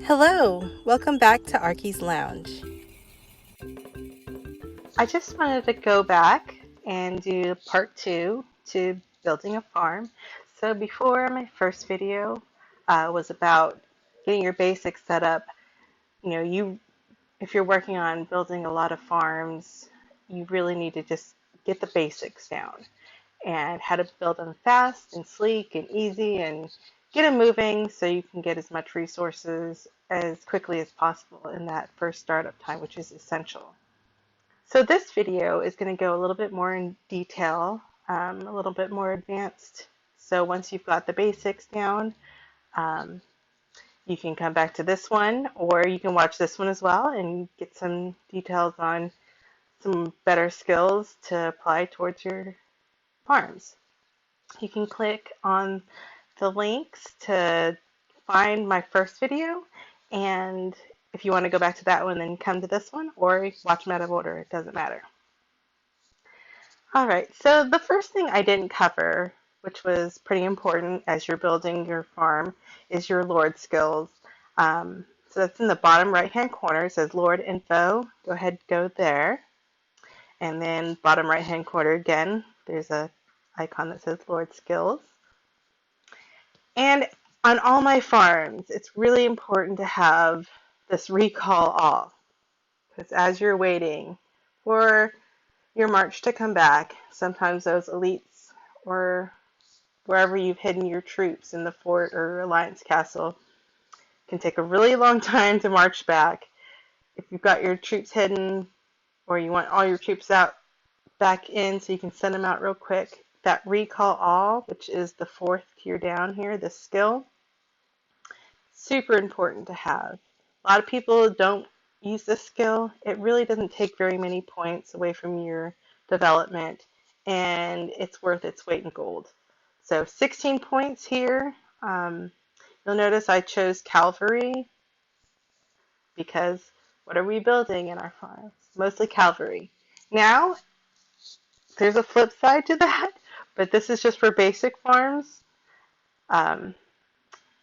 Hello, welcome back to Arky's Lounge. I just wanted to go back and do part two to building a farm. So before my first video was about getting your basics set up. If you're working on building a lot of farms, you really need to just get the basics down and how to build them fast and sleek and easy and get them moving so you can get as much resources as quickly as possible in that first startup time, which is essential. So this video is going to go a little bit more in detail, a little bit more advanced. So once you've got the basics down, um, you can come back to this one, or you can watch this one as well and get some details on some better skills to apply towards your farms. You can click on the links to find my first video, and if you want to go back to that one, then come to this one, or watch them out of order. It doesn't matter. All right, so the first thing I didn't cover, which was pretty important as you're building your farm, is your Lord skills. So that's in the bottom right-hand corner. It says Lord Info. Go ahead, go there. And then bottom right-hand corner again, there's a icon that says Lord Skills. And on all my farms, it's really important to have this recall all, because as you're waiting for your march to come back, sometimes those elites or wherever you've hidden your troops in the fort or alliance castle can take a really long time to march back. If you've got your troops hidden or you want all your troops out back in so you can send them out real quick, that recall all, which is the fourth tier down here, this skill, super important to have. A lot of people don't use this skill. It really doesn't take very many points away from your development, and it's worth its weight in gold. So 16 points here. You'll notice I chose cavalry because what are we building in our farms? Mostly cavalry. Now, there's a flip side to that, but this is just for basic farms. Um,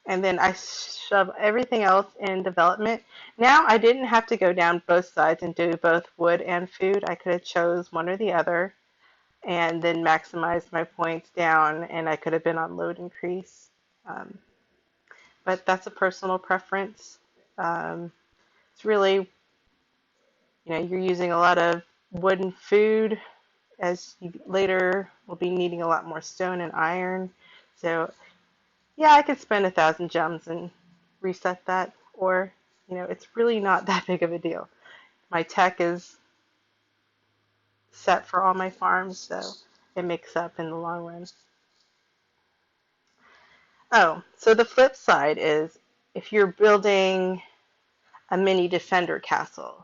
and then I shove everything else in development. Now I didn't have to go down both sides and do both wood and food. I could have chose one or the other and then maximized my points down, and I could have been on load increase. But that's a personal preference. It's really, you're using a lot of wood and food as you later will be needing a lot more stone and iron. So yeah, I could spend 1,000 gems and reset that, or, it's really not that big of a deal. My tech is set for all my farms, so it makes up in the long run. Oh, so the flip side is if you're building a mini defender castle.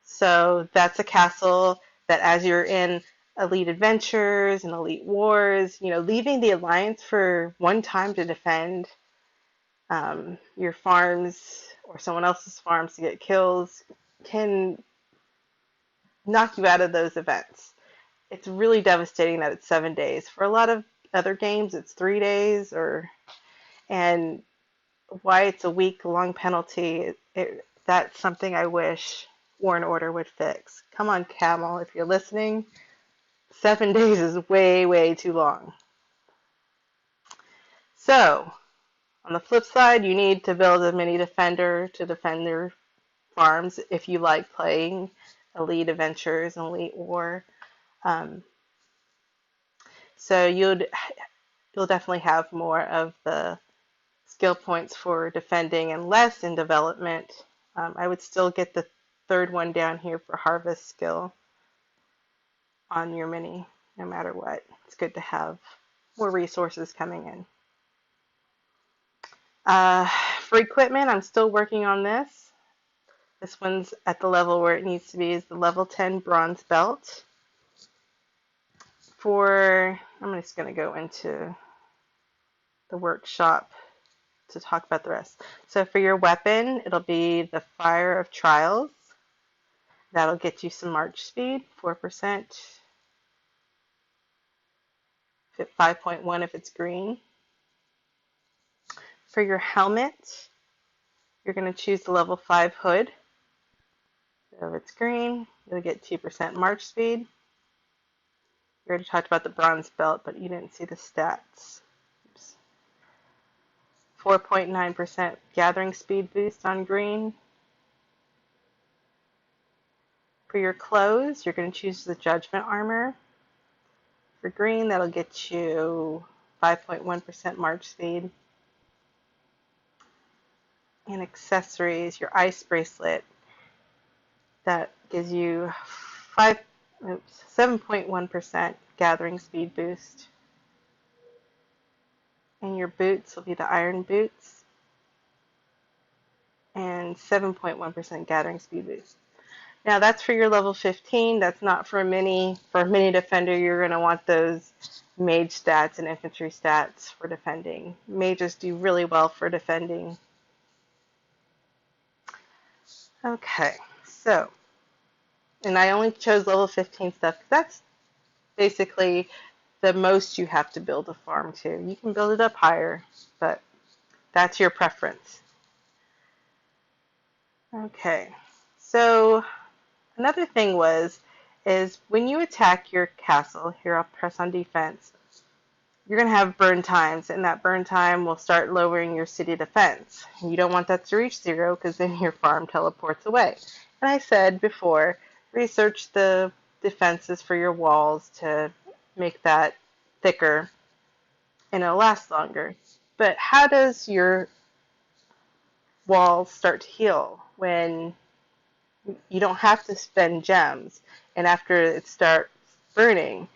So that's a castle that as you're in Elite Adventures and Elite Wars, leaving the Alliance for one time to defend your farms or someone else's farms to get kills can knock you out of those events. It's really devastating that it's 7 days. For a lot of other games, it's 3 days, and why it's a week-long penalty. That's something I wish War and Order would fix. Come on, Camel, if you're listening, 7 days is way, way too long. So, on the flip side, you need to build a mini defender to defend your farms if you like playing Elite Adventures and Elite War. So you'll definitely have more of the skill points for defending and less in development. I would still get the third one down here for harvest skill on your mini, no matter what. It's good to have more resources coming in. For equipment, I'm still working on this. This one's at the level where it needs to be, is the level 10 bronze belt. I'm just going to go into the workshop to talk about the rest. So for your weapon, it'll be the Fire of Trials. That'll get you some march speed, 4%, 5.1 if it's green. For your helmet, You're going to choose the level 5 hood. So if it's green, you'll get 2% march speed. We already talked about the bronze belt, but you didn't see the stats. 4.9% gathering speed boost on green. For your clothes, you're going to choose the Judgment Armor. For green, that'll get you 5.1% march speed. And accessories, your ice bracelet, that gives you 7.1% gathering speed boost. And your boots will be the iron boots and 7.1% gathering speed boost. Now that's for your level 15. That's not for a mini. For a mini defender, you're going to want those mage stats and infantry stats for defending. Mages do really well for defending. Okay, so, and I only chose level 15 stuff because that's basically the most you have to build a farm to. You can build it up higher, but that's your preference. Okay, so another thing is when you attack your castle, here I'll press on defense, you're going to have burn times, and that burn time will start lowering your city defense. And you don't want that to reach 0 because then your farm teleports away. And I said before, research the defenses for your walls to make that thicker and it'll last longer. But how does your walls start to heal when you don't have to spend gems, and after it starts burning,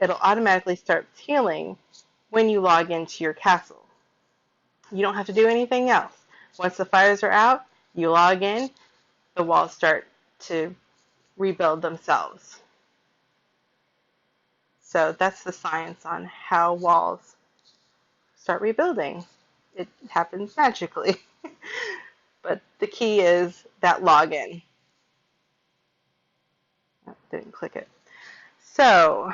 it'll automatically start healing when you log into your castle. You don't have to do anything else. Once the fires are out, you log in, the walls start to rebuild themselves. So that's the science on how walls start rebuilding. It happens magically. But the key is that login. Oh, didn't click it. So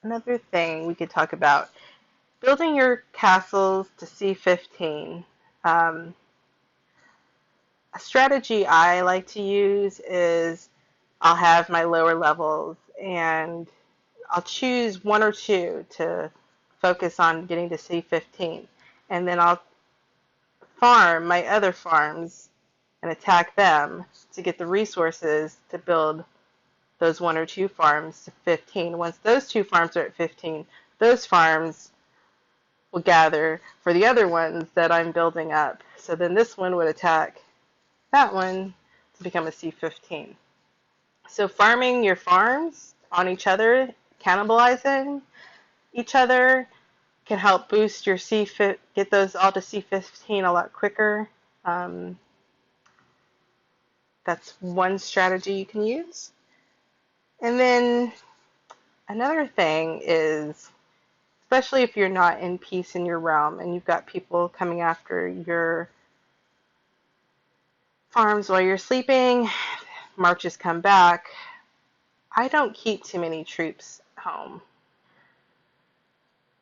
another thing we could talk about, building your castles to C15. A strategy I like to use is I'll have my lower levels and I'll choose one or two to focus on getting to C15. And then I'll farm my other farms and attack them to get the resources to build those one or two farms to 15. Once those two farms are at 15, those farms will gather for the other ones that I'm building up. So then this one would attack that one to become a C15. So farming your farms on each other, cannibalizing each other, can help boost your get those all to C15 a lot quicker. That's one strategy you can use. And then another thing is, especially if you're not in peace in your realm and you've got people coming after your farms while you're sleeping, marches come back, I don't keep too many troops home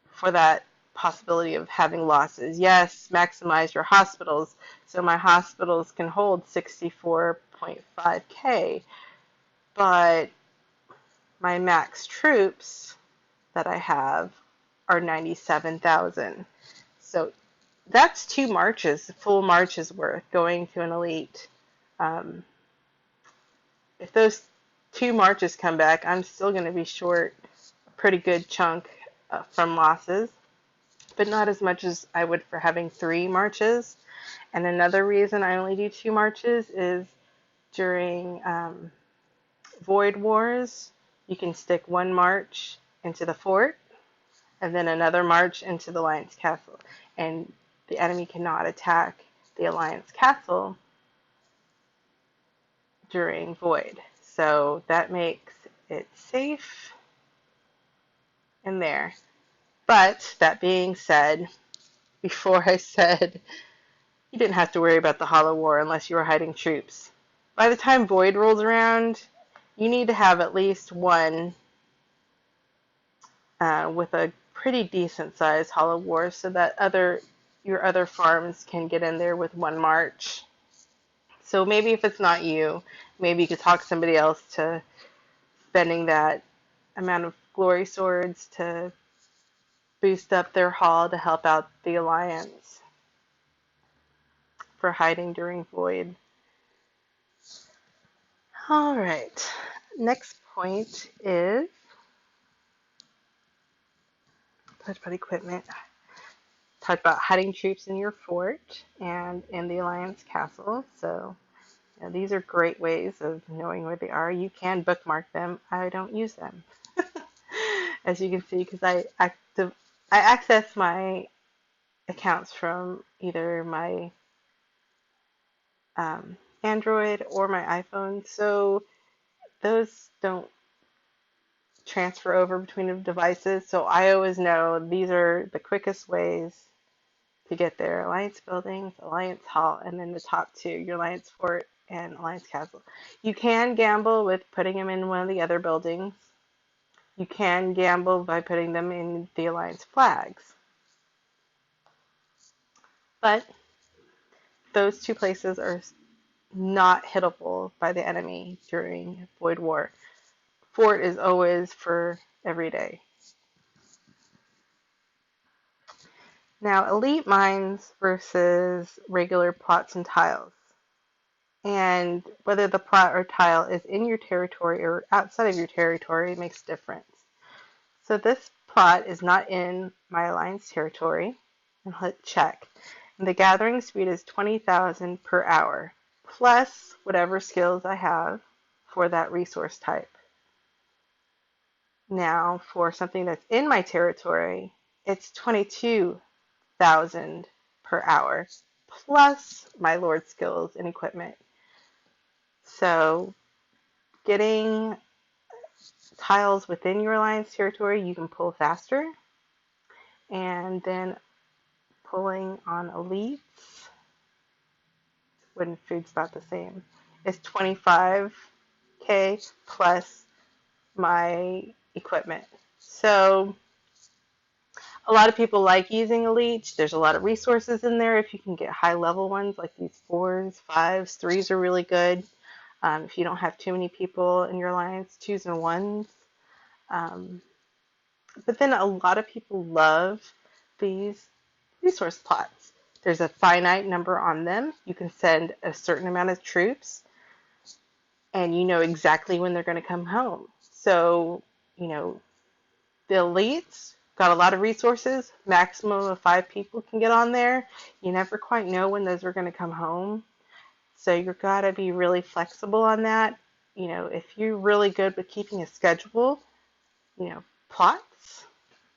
for that possibility of having losses. Yes, maximize your hospitals. So my hospitals can hold 64.5K, but my max troops that I have are 97,000. So that's 2 marches, full marches worth going to an elite. If those 2 marches come back, I'm still going to be short a pretty good chunk from losses, but not as much as I would for having 3 marches. And another reason I only do 2 marches is during Void Wars, you can stick 1 march into the fort and then another march into the Alliance Castle. And the enemy cannot attack the Alliance Castle during Void. So that makes it safe in there. But that being said, before I said you didn't have to worry about the Hollow War unless you were hiding troops. By the time Void rolls around, you need to have at least one with a pretty decent sized Hollow War so that other your other farms can get in there with one march. So maybe if it's not you, maybe you could talk somebody else to spending that amount of glory swords to boost up their haul to help out the Alliance for hiding during Void. All right. Next point is touch about equipment. Talk about hiding troops in your fort and in the Alliance castle. So these are great ways of knowing where they are. You can bookmark them. I don't use them, as you can see, because I access my accounts from either my Android or my iPhone, so those don't transfer over between the devices. So I always know these are the quickest ways to get there. Alliance buildings, Alliance Hall, and then the top two, your Alliance Fort and Alliance Castle. You can gamble with putting them in one of the other buildings. You can gamble by putting them in the Alliance flags. But those two places are not hittable by the enemy during Void War. Fort is always for every day. Now, elite mines versus regular plots and tiles. And whether the plot or tile is in your territory or outside of your territory makes a difference. So this plot is not in my Alliance territory. And hit check. And the gathering speed is 20,000 per hour, plus whatever skills I have for that resource type. Now, for something that's in my territory, it's 22,000 per hour, plus my Lord skills and equipment. So getting tiles within your Alliance territory, you can pull faster. And then pulling on elites, when food's about the same, is 25k plus my equipment. So a lot of people like using elites. There's a lot of resources in there if you can get high level ones like these 4s, 5s, 3s are really good. If you don't have too many people in your Alliance, 2s and 1s. But then a lot of people love these resource plots. There's a finite number on them. You can send a certain amount of troops, and you know exactly when they're going to come home. So, the elites got a lot of resources. Maximum of 5 people can get on there. You never quite know when those are going to come home. So you've got to be really flexible on that. If you're really good with keeping a schedule, plots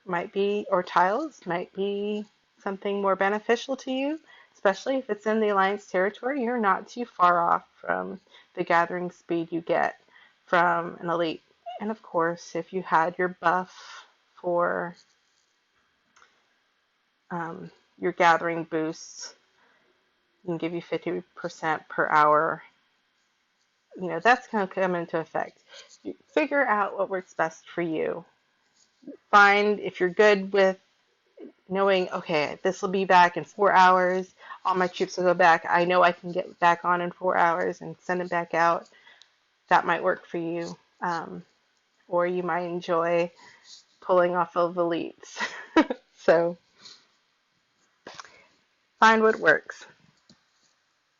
might be, or tiles might be something more beneficial to you, especially if it's in the Alliance territory. You're not too far off from the gathering speed you get from an elite. And of course, if you had your buff for your gathering boosts, you can give you 50% per hour. That's going to come into effect. You figure out what works best for you. Find if you're good with knowing, okay, this will be back in 4 hours. All my troops will go back. I know I can get back on in 4 hours and send it back out. That might work for you. Or you might enjoy pulling off of elites. So find what works.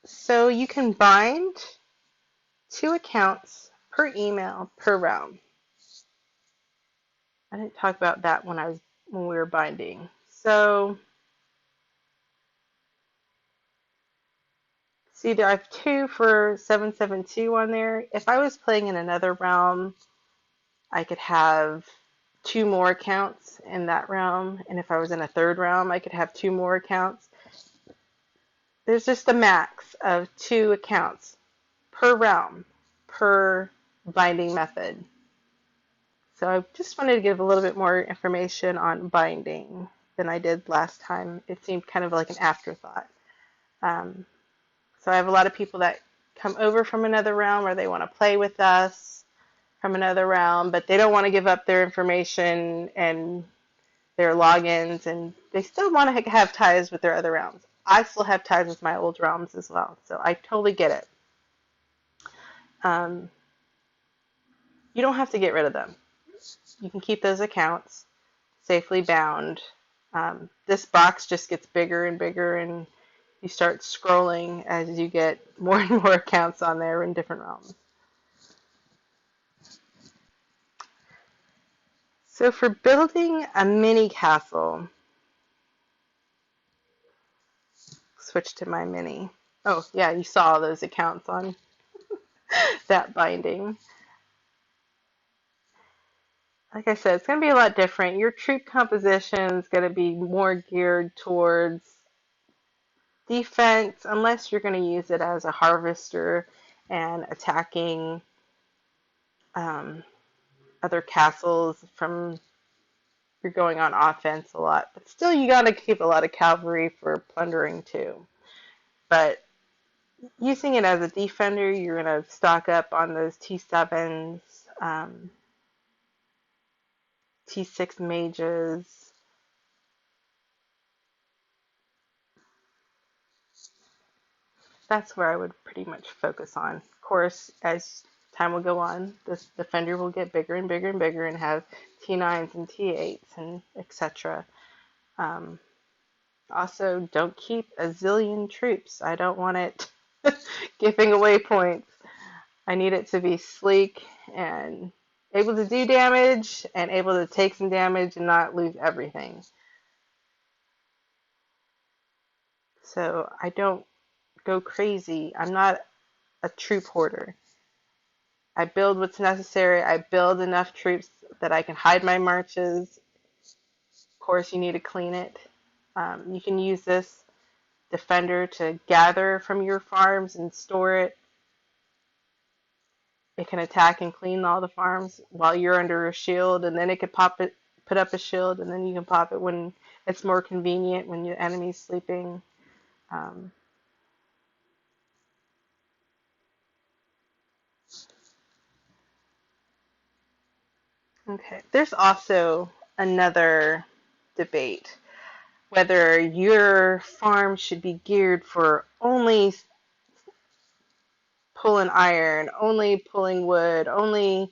So you can bind 2 accounts per email per realm. I didn't talk about that when we were binding. So see, there I have 2 for 772 on there. If I was playing in another realm, I could have 2 more accounts in that realm, and if I was in a third realm, I could have 2 more accounts. There's just a max of 2 accounts per realm, per binding method. So I just wanted to give a little bit more information on binding than I did last time. It seemed kind of like an afterthought. So I have a lot of people that come over from another realm or they want to play with us from another realm, but they don't want to give up their information and their logins, and they still want to have ties with their other realms. I still have ties with my old realms as well, so I totally get it. Um, you don't have to get rid of them. You can keep those accounts safely bound. This box just gets bigger and bigger, and you start scrolling as you get more and more accounts on there in different realms. So for building a mini castle, switch to my mini. Oh yeah, you saw those accounts on that binding. Like I said, it's going to be a lot different. Your troop composition is going to be more geared towards defense, unless you're going to use it as a harvester and attacking um, other castles from you're going on offense a lot. But still, you got to keep a lot of cavalry for plundering too. But using it as a defender, you're going to stock up on those T7s, T6 mages. That's where I would pretty much focus on. Of course, as time will go on, this defender will get bigger and bigger and bigger and have T9s and T8s and etc. Um, Also, don't keep a zillion troops. I don't want it giving away points. I need it to be sleek and able to do damage and able to take some damage and not lose everything. So I don't go crazy. I'm not a troop hoarder. I build what's necessary. I build enough troops that I can hide my marches. Of course, you need to clean it. You can use this defender to gather from your farms and store it. It can attack and clean all the farms while you're under a shield, and then it can put up a shield, and then you can pop it when it's more convenient when your enemy's sleeping. Um, okay, there's also another debate whether your farm should be geared for only pulling iron, only pulling wood, only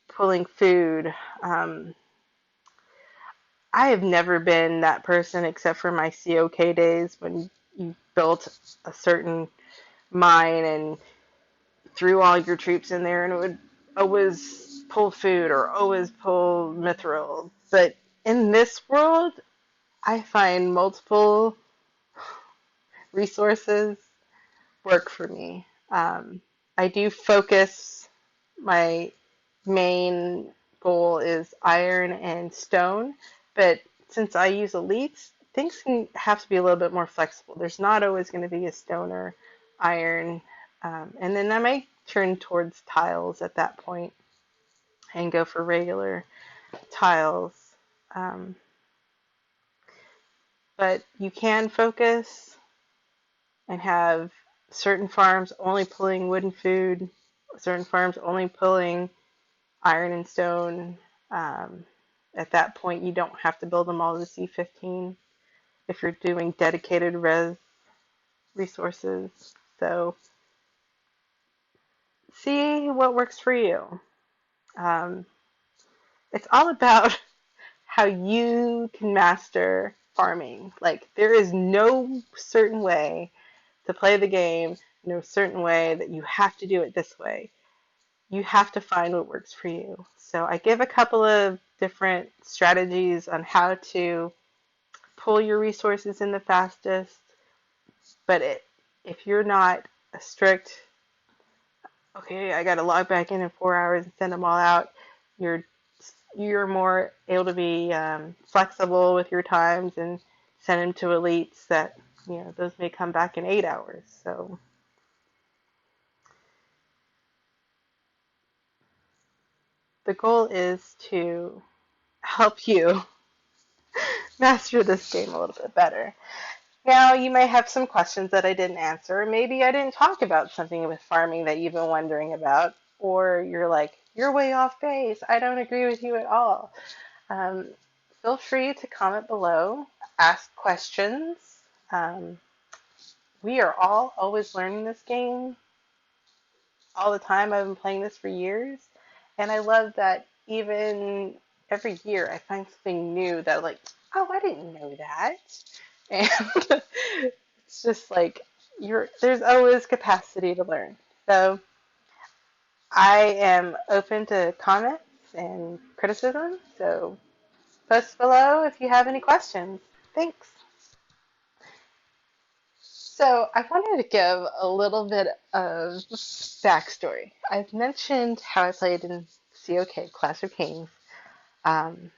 pulling food. I have never been that person except for my COK days when you built a certain mine and threw all your troops in there and it would always pull food or always pull mithril. But in this world, I find multiple resources work for me. I do focus, my main goal is iron and stone, but since I use elites, things can have to be a little bit more flexible. There's not always going to be a stone or iron, and then I might turn towards tiles at that point and go for regular tiles. Um, but you can focus and have certain farms only pulling wood and food, certain farms only pulling iron and stone. Um, at that point, you don't have to build them all to C15 if you're doing dedicated res resources. So see what works for you. Um, it's all about how you can master farming. Like, there is no certain way to play the game, no certain way that you have to do it this way. You have to find what works for you. So I give a couple of different strategies on how to pull your resources in the fastest, but if you're not a strict, okay, I got to log back in 4 hours and send them all out, you're you're more able to be flexible with your times and send them to elites that, those may come back in 8 hours. So the goal is to help you master this game a little bit better. Now, you may have some questions that I didn't answer. Maybe I didn't talk about something with farming that you've been wondering about, or you're like, you're way off base. I don't agree with you at all. Um, feel free to comment below, ask questions. Um, we are all always learning this game all the time. I've been playing this for years, and I love that even every year I find something new that like, oh, I didn't know that. And it's just like there's always capacity to learn. So I am open to comments and criticism. So post below if you have any questions. Thanks. So I wanted to give a little bit of backstory. I've mentioned how I played in COK, Clash of Kings, um,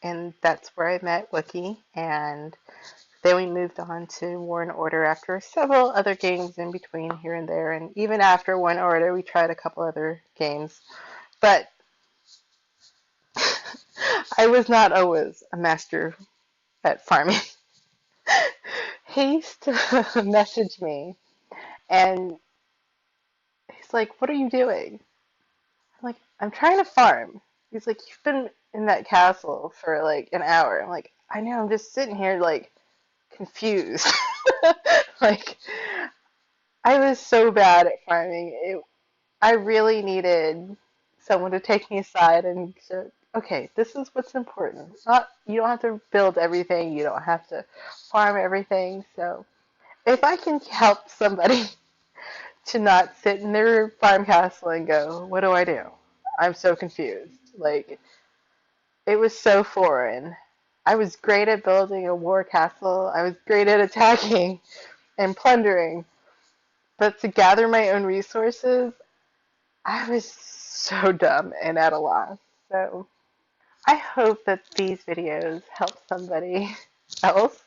and that's where I met Wookie, and then we moved on to War and Order after several other games in between here and there, and even after War and Order, we tried a couple other games, but I was not always a master at farming. He used to message me, and he's like, "What are you doing?" I'm like, I'm trying to farm. He's like, you've been in that castle for like an hour. I'm like, I know, I'm just sitting here like confused. Like, I was so bad at farming. I really needed someone to take me aside and say, okay, this is what's important. It's not, you don't have to build everything. You don't have to farm everything. So if I can help somebody to not sit in their farm castle and go, what do I do? I'm so confused. Like, it was so foreign. I was great at building a war castle. I was great at attacking and plundering. But to gather my own resources, I was so dumb and at a loss. So I hope that these videos help somebody else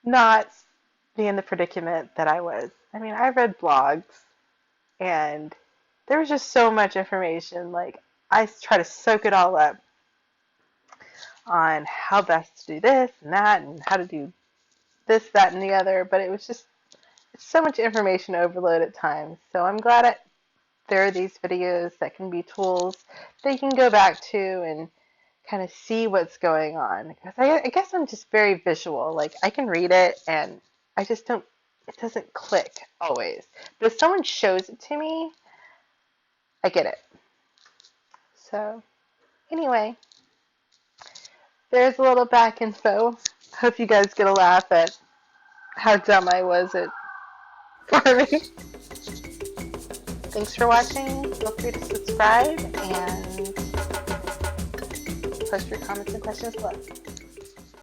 not be in the predicament that I was. I mean, I read blogs and there was just so much information. Like, I try to soak it all up on how best to do this and that and how to do this, that, and the other. But it was just it's so much information overload at times. So I'm glad there are these videos that can be tools that you can go back to and kind of see what's going on. Because I guess I'm just very visual. Like, I can read it and I just don't, it doesn't click always. But if someone shows it to me, I get it. So anyway, there's a little back info. Hope you guys get a laugh at how dumb I was at farming. Thanks for watching. Feel free to subscribe and post your comments and questions below.